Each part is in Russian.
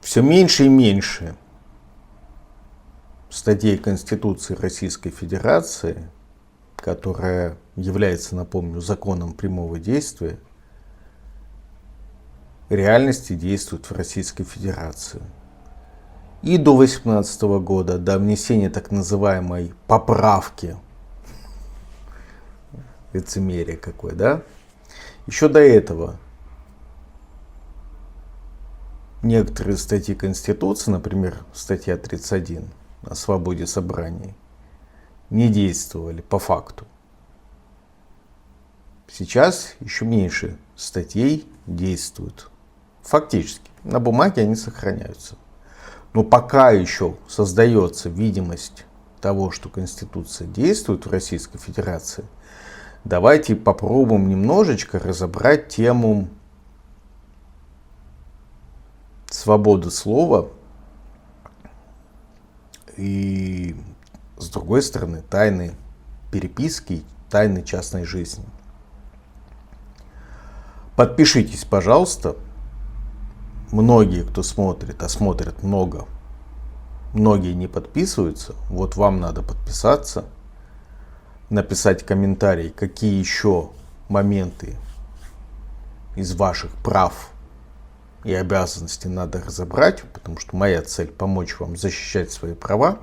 Все меньше и меньше статей Конституции Российской Федерации, которая является, напомню, законом прямого действия, в реальности действует в Российской Федерации. И до 2018 года, до внесения так называемой поправки, лицемерие какое, да? Еще до этого некоторые статьи Конституции, например, статья 31 о свободе собраний, не действовали по факту. Сейчас еще меньше статей действуют. Фактически. На бумаге они сохраняются. Но пока еще создается видимость того, что Конституция действует в Российской Федерации, давайте попробуем немножечко разобрать тему свободы слова и, с другой стороны, тайны переписки, тайны частной жизни. Подпишитесь, пожалуйста. Многие, кто смотрит, а смотрят много, многие не подписываются. Вот вам надо подписаться, написать комментарий, какие еще моменты из ваших прав и обязанностей надо разобрать, потому что моя цель помочь вам защищать свои права.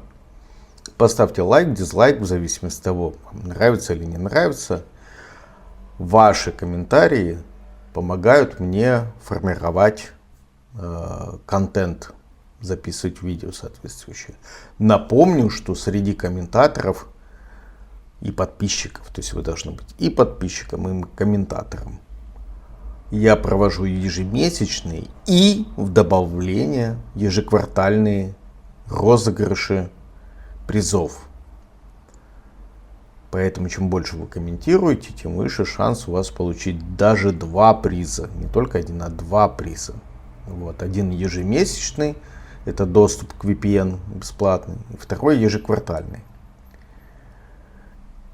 Поставьте лайк, дизлайк, в зависимости от того, вам нравится или не нравится. Ваши комментарии помогают мне формировать контент, записывать видео соответствующее. Напомню, что среди комментаторов и подписчиков, то есть вы должны быть и подписчиком, и комментатором, я провожу ежемесячные и в добавление ежеквартальные розыгрыши призов. Поэтому чем больше вы комментируете, тем выше шанс у вас получить даже 2 приза. Не только один, а 2 приза. Вот. Один ежемесячный, это доступ к VPN бесплатный, и второй ежеквартальный.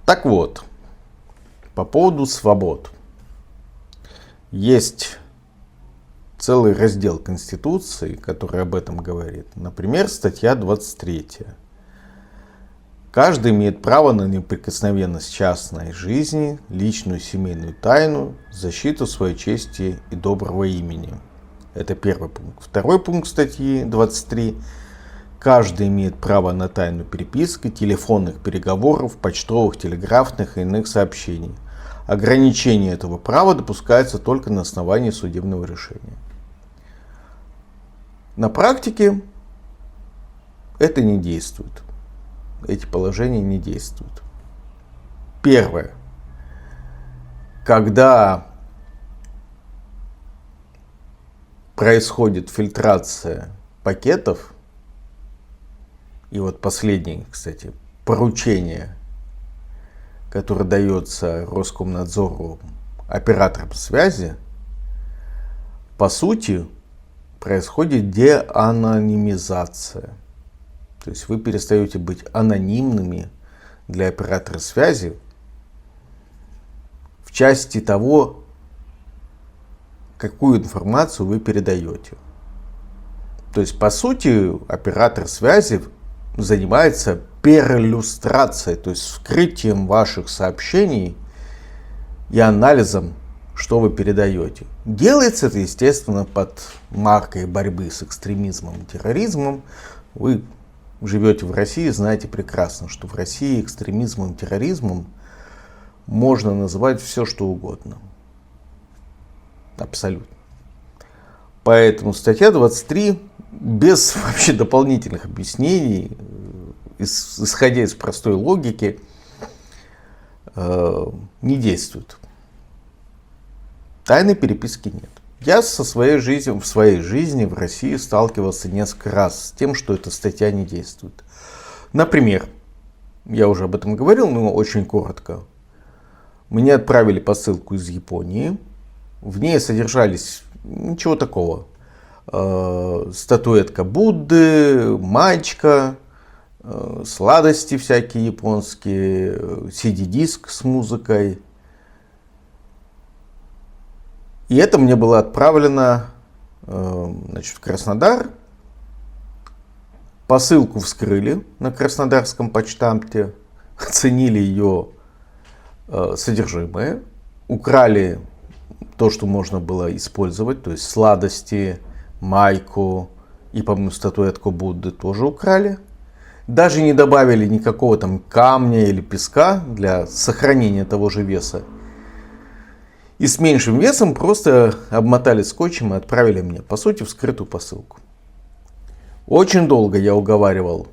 Так вот, по поводу свобод. Есть целый раздел Конституции, который об этом говорит. Например, статья 23. Каждый имеет право на неприкосновенность частной жизни, личную семейную тайну, защиту своей чести и доброго имени. Это первый пункт. Второй пункт статьи 23. Каждый имеет право на тайну переписки, телефонных переговоров, почтовых, телеграфных и иных сообщений. Ограничение этого права допускается только на основании судебного решения. На практике это не действует. Эти положения не действуют. Первое. Когда происходит фильтрация пакетов, и вот последнее, кстати, поручение, которое дается Роскомнадзору операторам связи, по сути, происходит деанонимизация. То есть вы перестаете быть анонимными для оператора связи в части того, какую информацию вы передаете. То есть, по сути, оператор связи занимается перлюстрацией, то есть вскрытием ваших сообщений и анализом, что вы передаете. Делается это, естественно, под маркой борьбы с экстремизмом и терроризмом. Вы живете в России, знаете прекрасно, что в России экстремизмом и терроризмом можно называть все, что угодно. Абсолютно. Поэтому статья 23 без вообще дополнительных объяснений, исходя из простой логики, не действует. Тайной переписки нет. Я в своей жизни в России сталкивался несколько раз с тем, что эта статья не действует. Например, я уже об этом говорил, но очень коротко. Мне отправили посылку из Японии. В ней содержались ничего такого. Статуэтка Будды, маечка, сладости всякие японские, CD-диск с музыкой. И это мне было отправлено в Краснодар Посылку вскрыли на Краснодарском почтамте, оценили ее содержимое, украли то, что можно было использовать, то есть сладости, майку и, по-моему, статуэтку Будды тоже украли. Даже не добавили никакого там камня или песка для сохранения того же веса. И с меньшим весом просто обмотали скотчем и отправили мне, по сути, вскрытую посылку. Очень долго я уговаривал.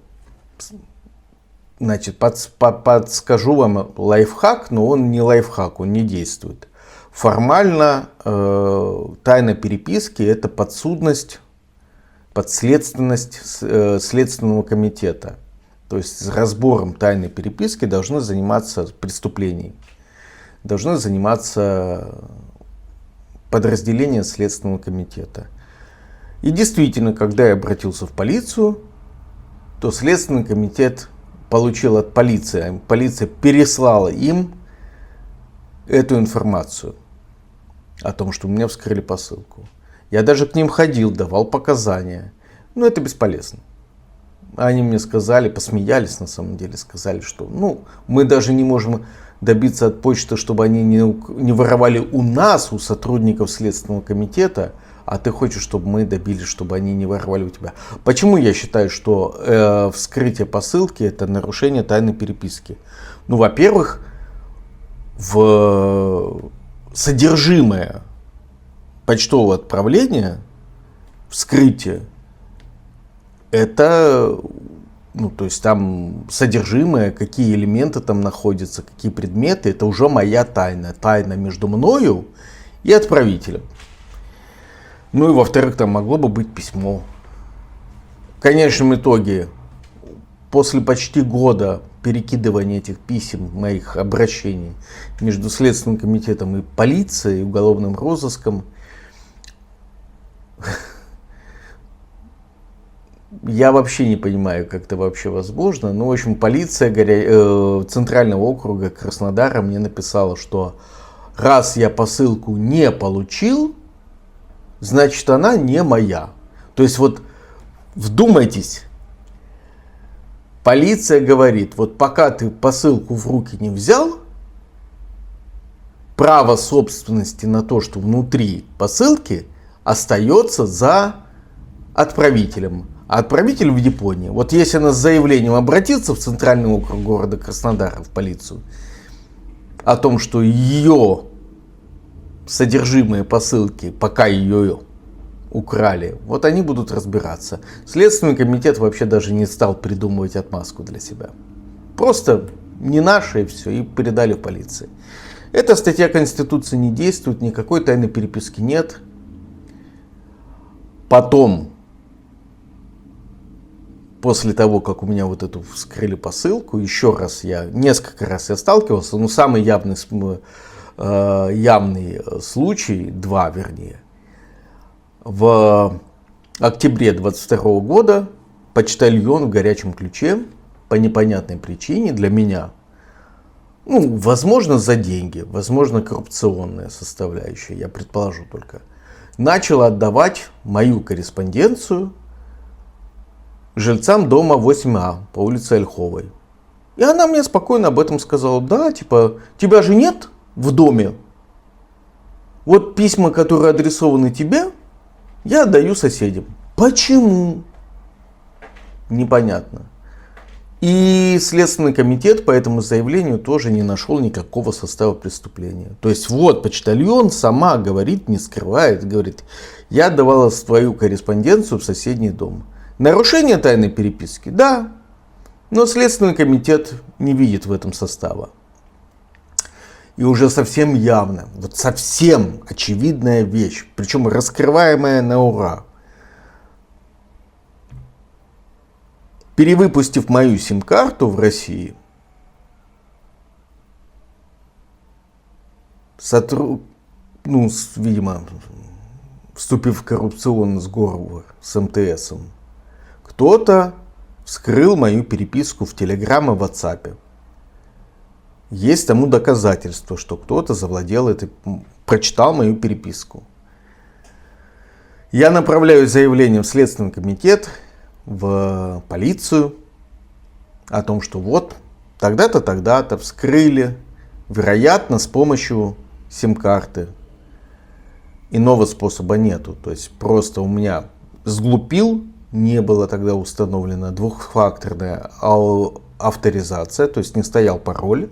Значит, подскажу вам лайфхак, но он не лайфхак, он не действует. Формально тайна переписки — это подсудность, подследственность Следственного комитета. То есть разбором тайной переписки должны заниматься преступлением. Должны заниматься подразделения Следственного комитета. И действительно, когда я обратился в полицию, то Следственный комитет получил от полиции, полиция переслала им эту информацию о том, что у меня вскрыли посылку. Я даже к ним ходил, давал показания, но это бесполезно. Они мне сказали, посмеялись на самом деле, сказали, что мы даже не можем добиться от почты, чтобы они не воровали у нас, у сотрудников Следственного комитета, а ты хочешь, чтобы мы добились, чтобы они не воровали у тебя. Почему я считаю, что вскрытие посылки — это нарушение тайной переписки? Во-первых, в содержимое почтового отправления, вскрытие, это, то есть там содержимое, какие элементы там находятся, какие предметы, это уже моя тайна. Тайна между мною и отправителем. И во-вторых, там могло бы быть письмо. В конечном итоге, после почти года перекидывания этих писем, моих обращений между Следственным комитетом и полицией, и уголовным розыском, я вообще не понимаю, как это вообще возможно. В общем, полиция Центрального округа Краснодара мне написала, что раз я посылку не получил, значит, она не моя. То есть, вдумайтесь, полиция говорит, пока ты посылку в руки не взял, право собственности на то, что внутри посылки, остается за отправителем. А отправитель в Японии. Если она с заявлением обратится в Центральный округ города Краснодара, в полицию, о том, что ее содержимое посылки, пока ее украли, они будут разбираться. Следственный комитет вообще даже не стал придумывать отмазку для себя. Просто не наше и все, и передали в полиции. Эта статья Конституции не действует, никакой тайной переписки нет. Потом, после того, как у меня эту вскрыли посылку, несколько раз я сталкивался, но самый явный случай, два вернее, в октябре 22 года почтальон в горячем ключе по непонятной причине для меня, возможно, за деньги, возможно, коррупционная составляющая, я предположу только, начал отдавать мою корреспонденцию жильцам дома 8А по улице Ольховой. И она мне спокойно об этом сказала. Да, тебя же нет в доме. Письма, которые адресованы тебе, я отдаю соседям. Почему? Непонятно. И Следственный комитет по этому заявлению тоже не нашел никакого состава преступления. То есть почтальон сама говорит, не скрывает, говорит, я отдавала свою корреспонденцию в соседний дом. Нарушение тайной переписки? Да. Но Следственный комитет не видит в этом состава. И уже совсем явно, совсем очевидная вещь, причем раскрываемая на ура. Перевыпустив мою сим-карту в России, видимо, вступив в коррупционный сговор с МТСом, кто-то вскрыл мою переписку в Телеграм и WhatsApp. Есть тому доказательство, что кто-то завладел прочитал мою переписку. Я направляю заявление в Следственный комитет. в полицию о том, что вот тогда-то, тогда-то вскрыли, вероятно, с помощью сим-карты. Иного способа нету. То есть просто у меня сглупил, не было тогда установлена двухфакторная авторизация, то есть не стоял пароль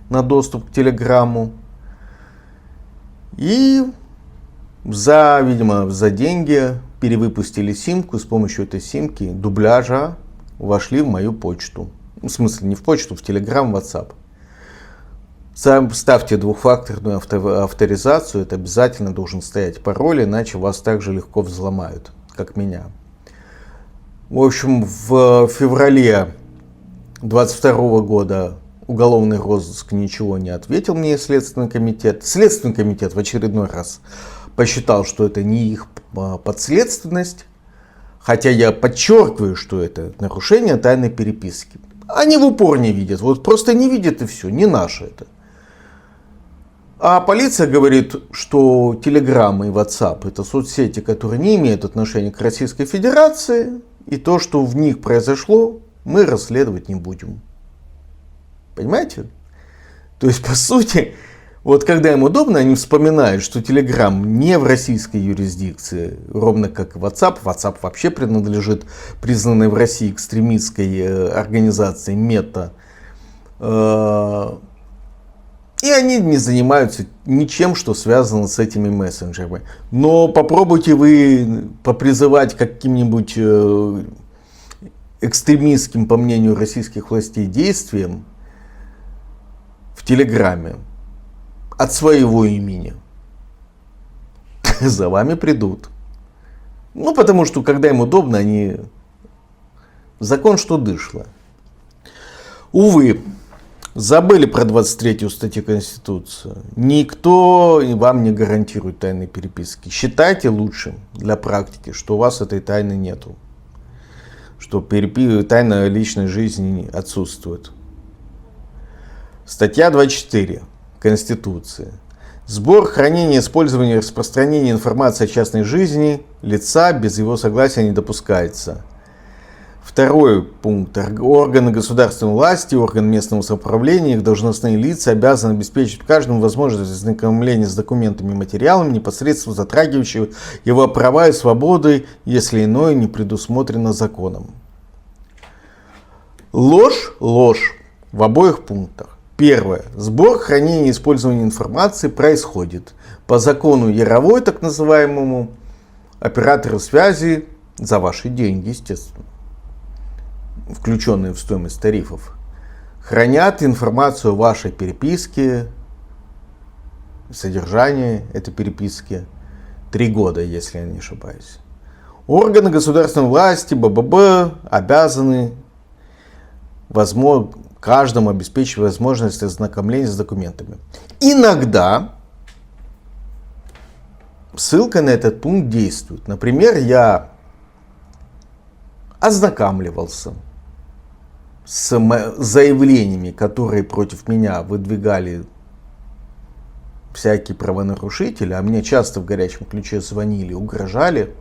на доступ к Телеграмму. И видимо, за деньги перевыпустили симку, с помощью этой симки, дубляжа, вошли в мою почту. В смысле, не в почту, в Telegram, WhatsApp. Ставьте двухфакторную авторизацию, это обязательно должен стоять пароль, иначе вас так же легко взломают, как меня. В общем, в феврале 2022 года уголовный розыск ничего не ответил мне, Следственный комитет. Следственный комитет в очередной раз посчитал, что это не их подследственность, хотя я подчеркиваю, что это нарушение тайной переписки. Они в упор не видят, вот просто не видят и все, не наше это. А полиция говорит, что Telegram и WhatsApp это соцсети, которые не имеют отношения к Российской Федерации, и то, что в них произошло, мы расследовать не будем. Понимаете? То есть, по сути, вот когда им удобно, они вспоминают, что Telegram не в российской юрисдикции, ровно как и WhatsApp. WhatsApp вообще принадлежит признанной в России экстремистской организации Мета. И они не занимаются ничем, что связано с этими мессенджерами. Но попробуйте вы попризывать каким-нибудь экстремистским, по мнению российских властей, действием в Телеграме от своего имени. За вами придут. Ну, потому что, когда им удобно, они закон, что дышло. Увы. Забыли про 23-ю статью Конституции. Никто вам не гарантирует тайной переписки. Считайте лучше для практики, что у вас этой тайны нету. Что тайна личной жизни отсутствует. Статья 24 Конституции. Сбор, хранение, использование и распространение информации о частной жизни лица без его согласия не допускается. Второй пункт. Органы государственной власти, органы местного самоуправления, их должностные лица обязаны обеспечить каждому возможность ознакомления с документами и материалами, непосредственно затрагивающими его права и свободы, если иное не предусмотрено законом. Ложь в обоих пунктах. Первое. Сбор, хранение и использование информации происходит по закону Яровой, так называемому, операторы связи за ваши деньги, естественно, включенные в стоимость тарифов, хранят информацию о вашей переписке, содержание этой переписки 3 года, если я не ошибаюсь. Органы государственной власти, обязаны каждому обеспечить возможность ознакомления с документами. Иногда ссылка на этот пункт действует. Например, я ознакомливался с заявлениями, которые против меня выдвигали всякие правонарушители, а мне часто в горячем ключе звонили, угрожали.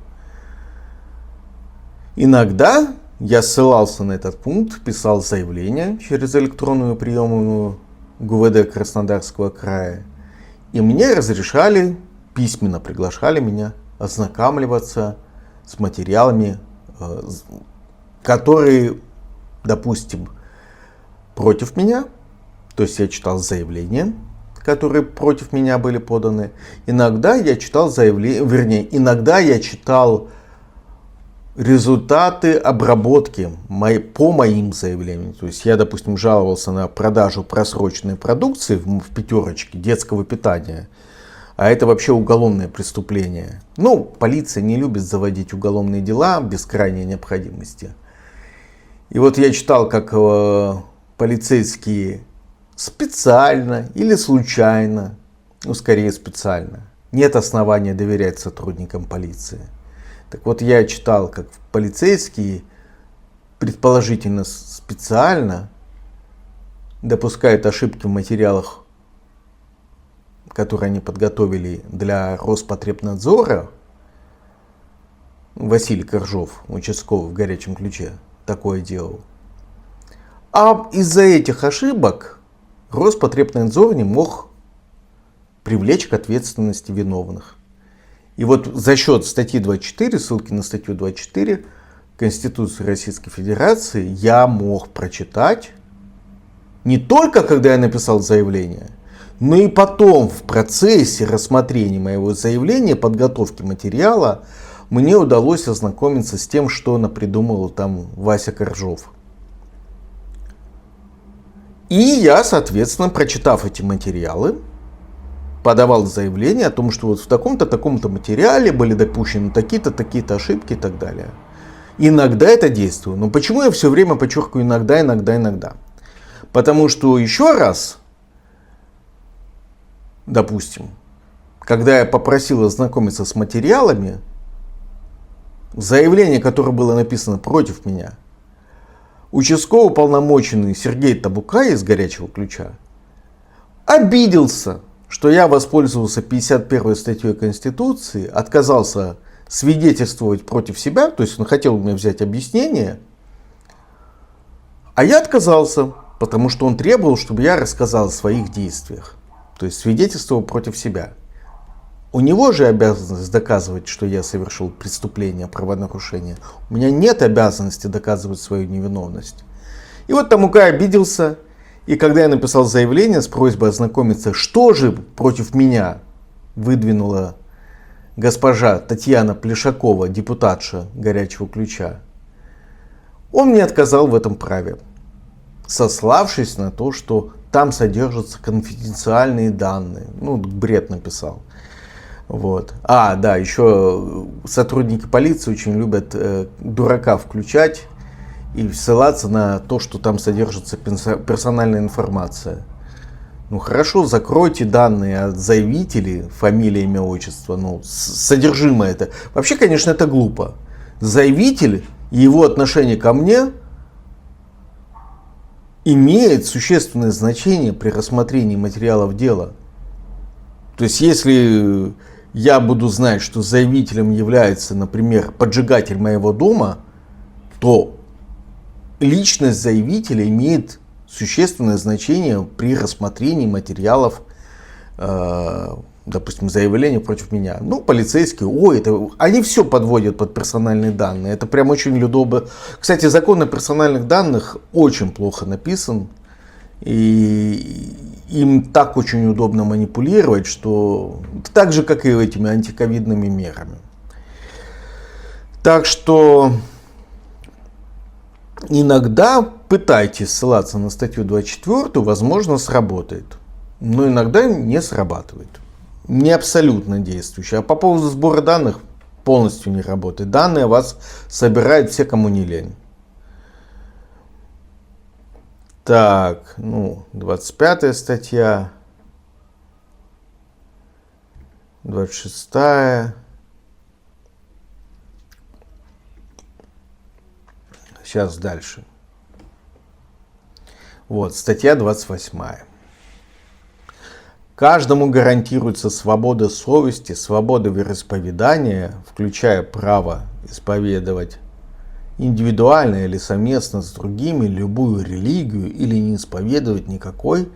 Иногда я ссылался на этот пункт, писал заявление через электронную приемную ГУВД Краснодарского края, и мне разрешали, письменно приглашали меня ознакомливаться с материалами, которые, допустим, против меня. То есть я читал заявления, которые против меня были поданы. Иногда я читал иногда я читал результаты обработки по моим заявлениям. То есть я, допустим, жаловался на продажу просроченной продукции в пятерочке детского питания. А это вообще уголовное преступление. Ну, полиция не любит заводить уголовные дела без крайней необходимости. И вот я читал, как полицейские специально или случайно, скорее специально, нет основания доверять сотрудникам полиции. Так вот, я читал, как полицейские предположительно специально допускают ошибки в материалах, которые они подготовили для Роспотребнадзора, Василий Коржов, участковый в горячем ключе, такое делал. А из-за этих ошибок Роспотребнадзор не мог привлечь к ответственности виновных. И вот за счет статьи 24, ссылки на статью 24 Конституции Российской Федерации я мог прочитать не только когда я написал заявление, но и потом в процессе рассмотрения моего заявления, подготовки материала, мне удалось ознакомиться с тем, что напридумывал там Вася Коржов. И я, соответственно, прочитав эти материалы, подавал заявление о том, что вот в таком-то, таком-то материале были допущены такие-то, такие-то ошибки и так далее. Иногда это действую. Но почему я все время подчеркиваю иногда, иногда, иногда? Потому что еще раз, допустим, когда я попросил ознакомиться с материалами, заявление, которое было написано против меня, участковый уполномоченный Сергей Табукай из горячего ключа обиделся, что я воспользовался 51 статьей Конституции, отказался свидетельствовать против себя, то есть он хотел у меня взять объяснение, а я отказался, потому что он требовал, чтобы я рассказал о своих действиях, то есть свидетельствовал против себя. У него же обязанность доказывать, что я совершил преступление, правонарушение. У меня нет обязанности доказывать свою невиновность. И вот Табукай обиделся. И когда я написал заявление с просьбой ознакомиться, что же против меня выдвинула госпожа Татьяна Плешакова, депутатша горячего ключа, он мне отказал в этом праве, сославшись на то, что там содержатся конфиденциальные данные. Ну, бред написал. Вот. А, да, еще сотрудники полиции очень любят дурака включать и ссылаться на то, что там содержится персональная информация. Ну хорошо, закройте данные от заявителей, фамилия, имя, отчество, ну содержимое это. Вообще, конечно, это глупо. Заявитель и его отношение ко мне имеет существенное значение при рассмотрении материалов дела. То есть, если я буду знать, что заявителем является, например, поджигатель моего дома, то личность заявителя имеет существенное значение при рассмотрении материалов, допустим, заявления против меня. Ну, полицейские, они все подводят под персональные данные. Это прям очень удобно. Кстати, закон о персональных данных очень плохо написан. И им так очень удобно манипулировать, что так же, как и этими антиковидными мерами. Так что иногда пытайтесь ссылаться на статью 24, возможно, сработает. Но иногда не срабатывает. Не абсолютно действующая. А по поводу сбора данных полностью не работает. Данные о вас собирают все, кому не лень. Так, 25 статья, 26. Сейчас дальше. Вот, статья 28. Каждому гарантируется свобода совести, свобода вероисповедания, включая право исповедовать индивидуально или совместно с другими любую религию или не исповедовать никакой,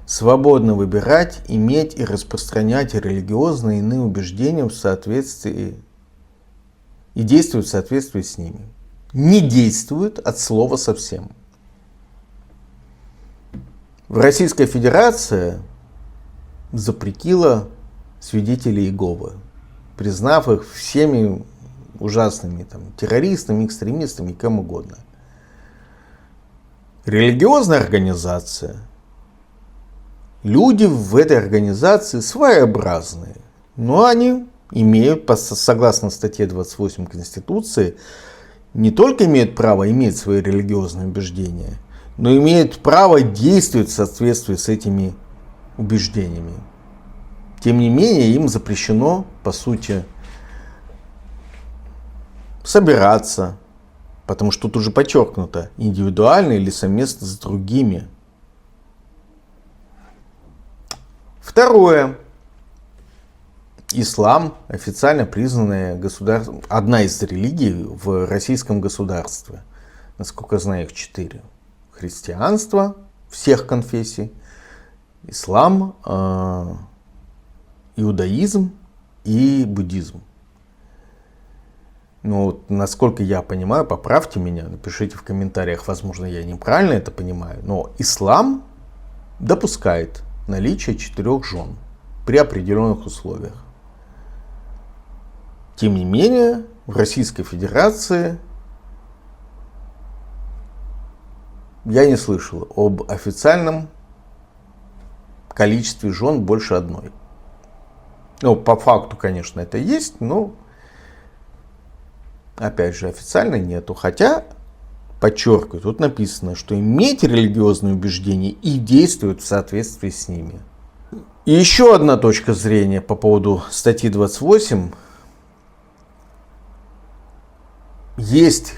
свободно выбирать, иметь и распространять религиозные и иные убеждения в соответствии и действовать в соответствии с ними. Не действует от слова совсем. Российская Федерация запретила свидетелей Иеговы, признав их всеми ужасными террористами, экстремистами и кем угодно. Религиозная организация. Люди в этой организации своеобразные, но они имеют, согласно статье 28 Конституции, не только имеют право иметь свои религиозные убеждения, но имеют право действовать в соответствии с этими убеждениями. Тем не менее, им запрещено, по сути, собираться, потому что тут уже подчеркнуто, индивидуально или совместно с другими. Второе. ислам официально признанная одна из религий в российском государстве. Насколько я знаю, их 4. Христианство всех конфессий, ислам, иудаизм и буддизм. Ну, насколько я понимаю, поправьте меня, напишите в комментариях, возможно, я неправильно это понимаю, но ислам допускает наличие 4 жен при определенных условиях. Тем не менее, в Российской Федерации я не слышал об официальном количестве жен больше 1. Ну, по факту, конечно, это есть, но, опять же, официально нету. Хотя, подчеркиваю, тут написано, что иметь религиозные убеждения и действовать в соответствии с ними. И еще одна точка зрения по поводу статьи 28. Есть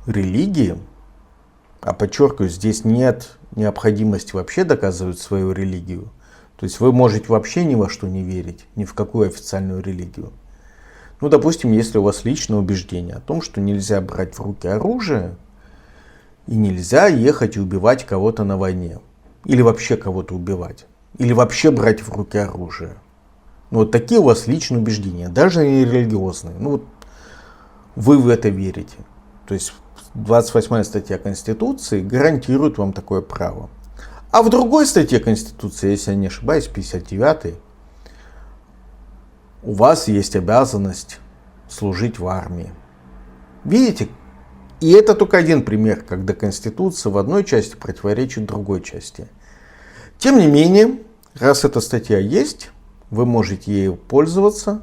религии, а подчеркиваю, здесь нет необходимости вообще доказывать свою религию. То есть вы можете вообще ни во что не верить, ни в какую официальную религию. Ну, допустим, если у вас личное убеждение о том, что нельзя брать в руки оружие и нельзя ехать и убивать кого-то на войне. Или вообще кого-то убивать. Или вообще брать в руки оружие. Ну, вот такие у вас личные убеждения, даже не религиозные. Ну, вот вы в это верите. То есть 28 статья Конституции гарантирует вам такое право. А в другой статье Конституции, если я не ошибаюсь, 59, у вас есть обязанность служить в армии. Видите? И это только один пример, когда Конституция в одной части противоречит другой части. Тем не менее, раз эта статья есть, вы можете ею пользоваться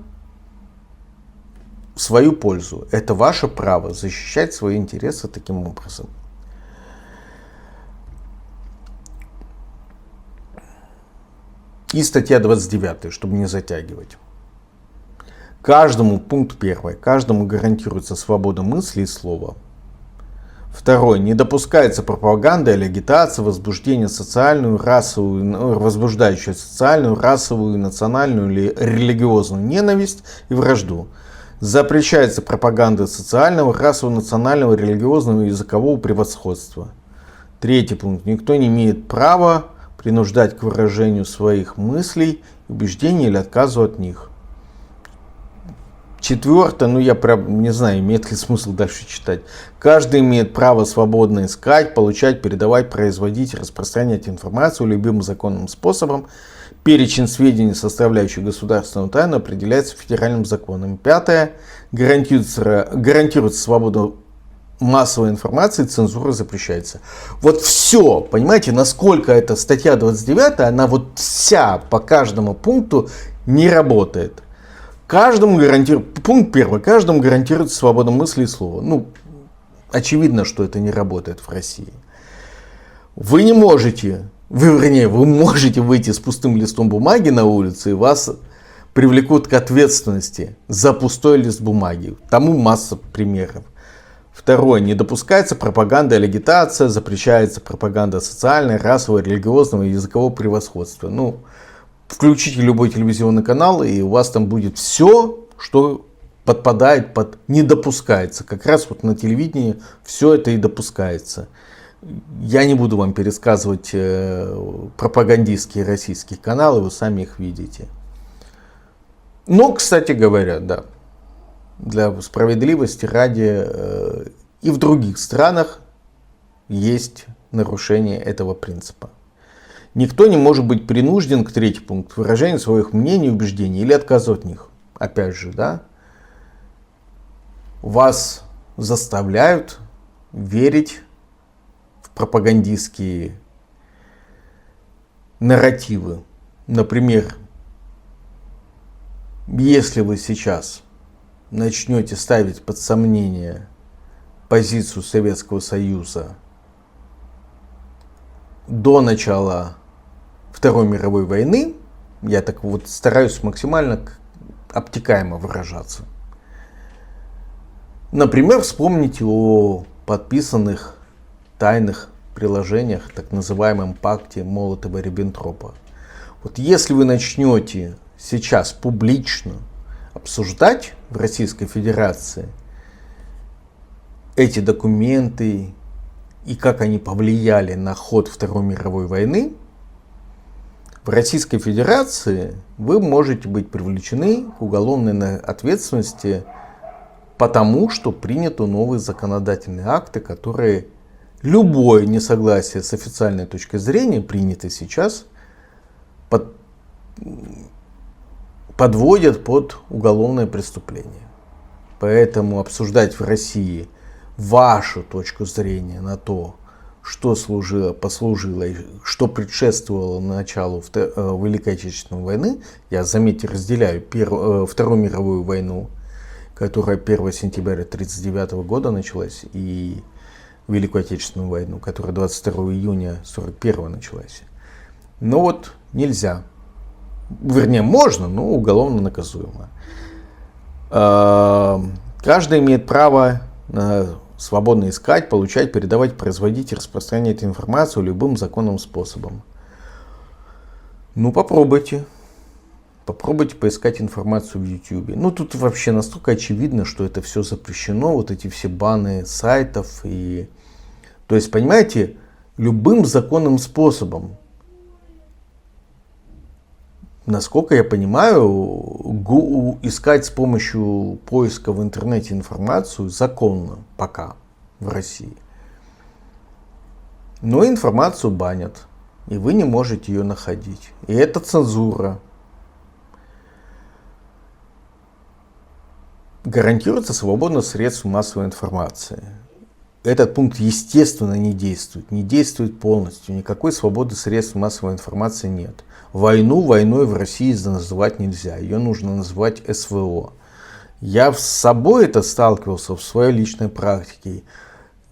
в свою пользу. Это ваше право защищать свои интересы таким образом. И статья 29, чтобы не затягивать. Пункт 1. Каждому гарантируется свобода мысли и слова. 2. Не допускается пропаганда или агитация, возбуждающая социальную, расовую, национальную или религиозную ненависть и вражду. Запрещается пропаганда социального, расового, национального, религиозного и языкового превосходства. 3. пункт. Никто не имеет права принуждать к выражению своих мыслей, убеждений или отказу от них. 4. Я прям не знаю, имеет ли смысл дальше читать. Каждый имеет право свободно искать, получать, передавать, производить, распространять информацию любым законным способом. Перечень сведений, составляющих государственную тайну, определяется федеральным законом. 5. Гарантируется свобода массовой информации, цензура запрещается. Вот все, понимаете, насколько эта статья 29, она вот вся по каждому пункту не работает. Пункт 1. Каждому гарантируется свобода мысли и слова. Ну, очевидно, что это не работает в России. Вы можете выйти с пустым листом бумаги на улицу, и вас привлекут к ответственности за пустой лист бумаги. Тому масса примеров. 2. Не допускается пропаганда или агитация, запрещается пропаганда социальной, расового, религиозного и языкового превосходства. Ну, включите любой телевизионный канал, и у вас там будет все, что подпадает под «не допускается». Как раз вот на телевидении все это и допускается. Я не буду вам пересказывать пропагандистские российские каналы, вы сами их видите. Но, кстати говоря, да, для справедливости ради, и в других странах есть нарушение этого принципа. Никто не может быть принужден, к 3 пункту, к выражению своих мнений, убеждений или отказу от них. Опять же, да, вас заставляют верить в пропагандистские нарративы. Например, если вы сейчас начнете ставить под сомнение позицию Советского Союза до начала Второй мировой войны, я так вот стараюсь максимально обтекаемо выражаться. Например, вспомните о подписанных тайных приложениях, так называемом пакте Молотова-Риббентропа. Вот если вы начнете сейчас публично обсуждать в Российской Федерации эти документы и как они повлияли на ход Второй мировой войны, в Российской Федерации вы можете быть привлечены к уголовной ответственности потому, что приняты новые законодательные акты, которые любое несогласие с официальной точкой зрения, принятое сейчас, подводят под уголовное преступление. Поэтому обсуждать в России вашу точку зрения на то, что послужило и что предшествовало началу Великой Отечественной войны, я, заметьте, разделяю Вторую мировую войну, которая 1 сентября 1939 года началась, и Великую Отечественную войну, которая 22 июня 1941 началась. Но вот нельзя. Вернее, можно, но уголовно наказуемо. Каждый имеет право свободно искать, получать, передавать, производить и распространять информацию любым законным способом. Ну, попробуйте. Попробуйте поискать информацию в YouTube. Ну, тут вообще настолько очевидно, что это все запрещено, вот эти все баны сайтов. То есть, понимаете, любым законным способом. Насколько я понимаю, искать с помощью поиска в интернете информацию законно пока в России. Но информацию банят, и вы не можете ее находить. И это цензура. Гарантируется свобода средств массовой информации. Этот пункт, естественно, не действует полностью. Никакой свободы средств массовой информации нет. Войну войной в России называть нельзя. Ее нужно называть СВО. Я с собой это сталкивался в своей личной практике.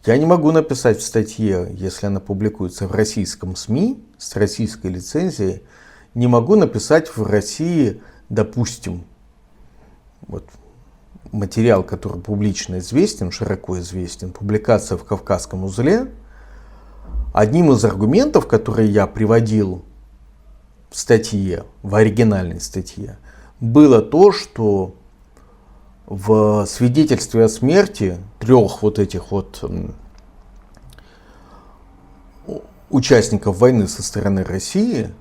Я не могу написать в статье, если она публикуется в российском СМИ с российской лицензией, не могу написать в России, допустим, вот, материал, который публично известен, широко известен, публикация в Кавказском узле. Одним из аргументов, которые я приводил в статье, в оригинальной статье, было то, что в свидетельстве о смерти 3 вот этих вот участников войны со стороны России,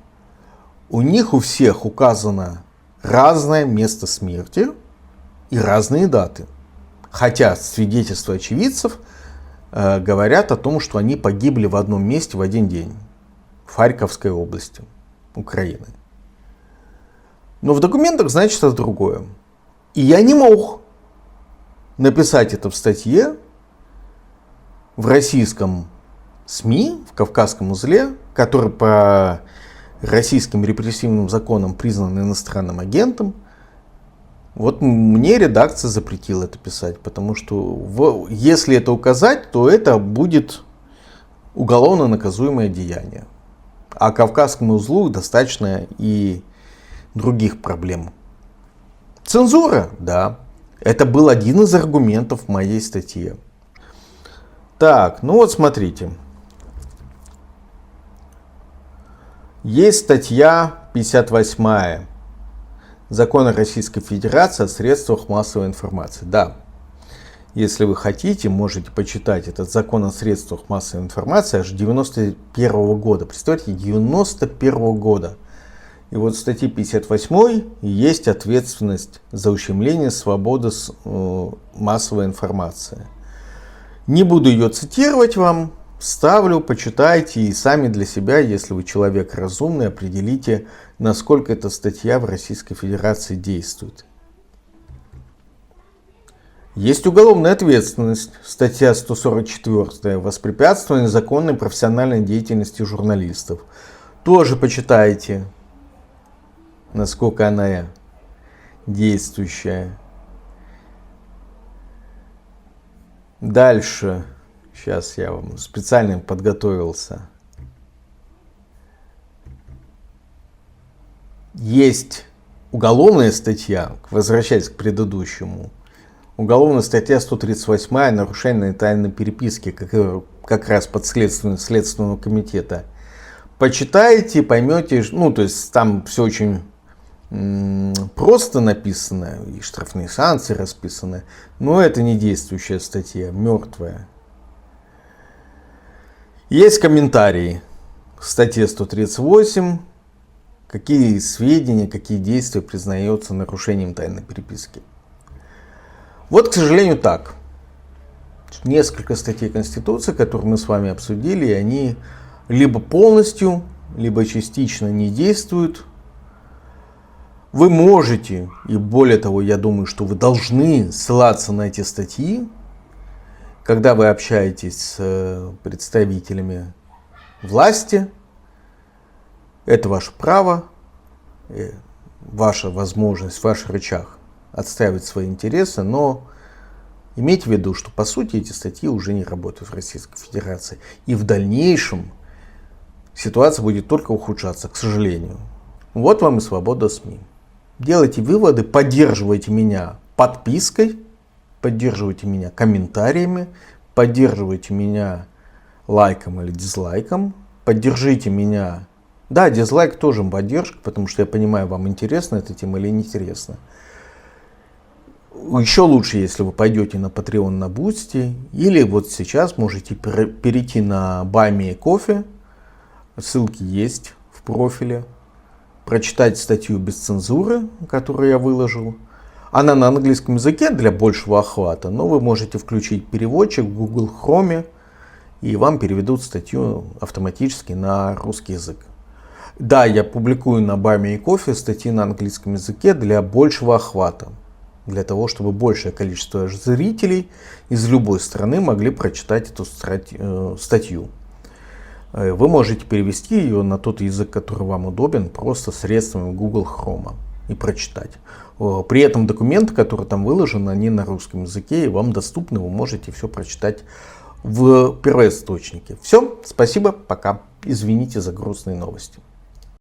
у них у всех указано разное место смерти и разные даты. Хотя свидетельства очевидцев говорят о том, что они погибли в одном месте в один день, в Харьковской области Украины. Но в документах значится другое. И я не мог написать это в статье в российском СМИ, в Кавказском узле, который по российским репрессивным законам признан иностранным агентом. Вот мне редакция запретила это писать, потому что если это указать, то это будет уголовно наказуемое деяние. А Кавказскому узлу достаточно и других проблем. Цензура, да. Это был один из аргументов в моей статье. Так, ну вот смотрите. Есть статья 58 Закона Российской Федерации о средствах массовой информации. Да, если вы хотите, можете почитать этот закон о средствах массовой информации аж 91 года. Представьте, 91 года. И вот в статье 58 есть ответственность за ущемление свободы массовой информации. Не буду ее цитировать вам, вставлю, почитайте и сами для себя, если вы человек разумный, определите, насколько эта статья в Российской Федерации действует. Есть уголовная ответственность, статья 144, воспрепятствование незаконной профессиональной деятельности журналистов. Тоже почитайте, насколько она действующая. Дальше, сейчас я вам специально подготовился. Есть уголовная статья, возвращаясь к предыдущему, уголовная статья 138 нарушение тайной переписки, как раз подследственного Следственного комитета. Почитайте, поймете, ну то есть там все очень просто написанная, и штрафные санкции расписаны, но это не действующая статья, мертвая. Есть комментарии в статье 138, какие сведения, какие действия признаются нарушением тайной переписки. Вот, к сожалению, так. Несколько статей Конституции, которые мы с вами обсудили, и они либо полностью, либо частично не действуют. Вы можете, и более того, я думаю, что вы должны ссылаться на эти статьи, когда вы общаетесь с представителями власти. Это ваше право, ваша возможность, ваш рычаг отстаивать свои интересы, но имейте в виду, что по сути эти статьи уже не работают в Российской Федерации. И в дальнейшем ситуация будет только ухудшаться, к сожалению. Вот вам и свобода СМИ. Делайте выводы, поддерживайте меня подпиской, поддерживайте меня комментариями, поддерживайте меня лайком или дизлайком, поддержите меня. Да, дизлайк тоже поддержка, потому что я понимаю, вам интересна эта тема или не интересна. Еще лучше, если вы пойдете на Patreon, на Boosty, или вот сейчас можете перейти на Buy Me Coffee, ссылки есть в профиле, прочитать статью без цензуры, которую я выложил. Она на английском языке для большего охвата, но вы можете включить переводчик в Google Chrome, и вам переведут статью автоматически на русский язык. Да, я публикую на Buy Me Coffee статьи на английском языке для большего охвата, для того, чтобы большее количество зрителей из любой страны могли прочитать эту статью. Вы можете перевести ее на тот язык, который вам удобен, просто средствами Google Chrome и прочитать. При этом документы, которые там выложены, они на русском языке и вам доступны, вы можете все прочитать в первоисточнике. Все, спасибо, пока. Извините за грустные новости.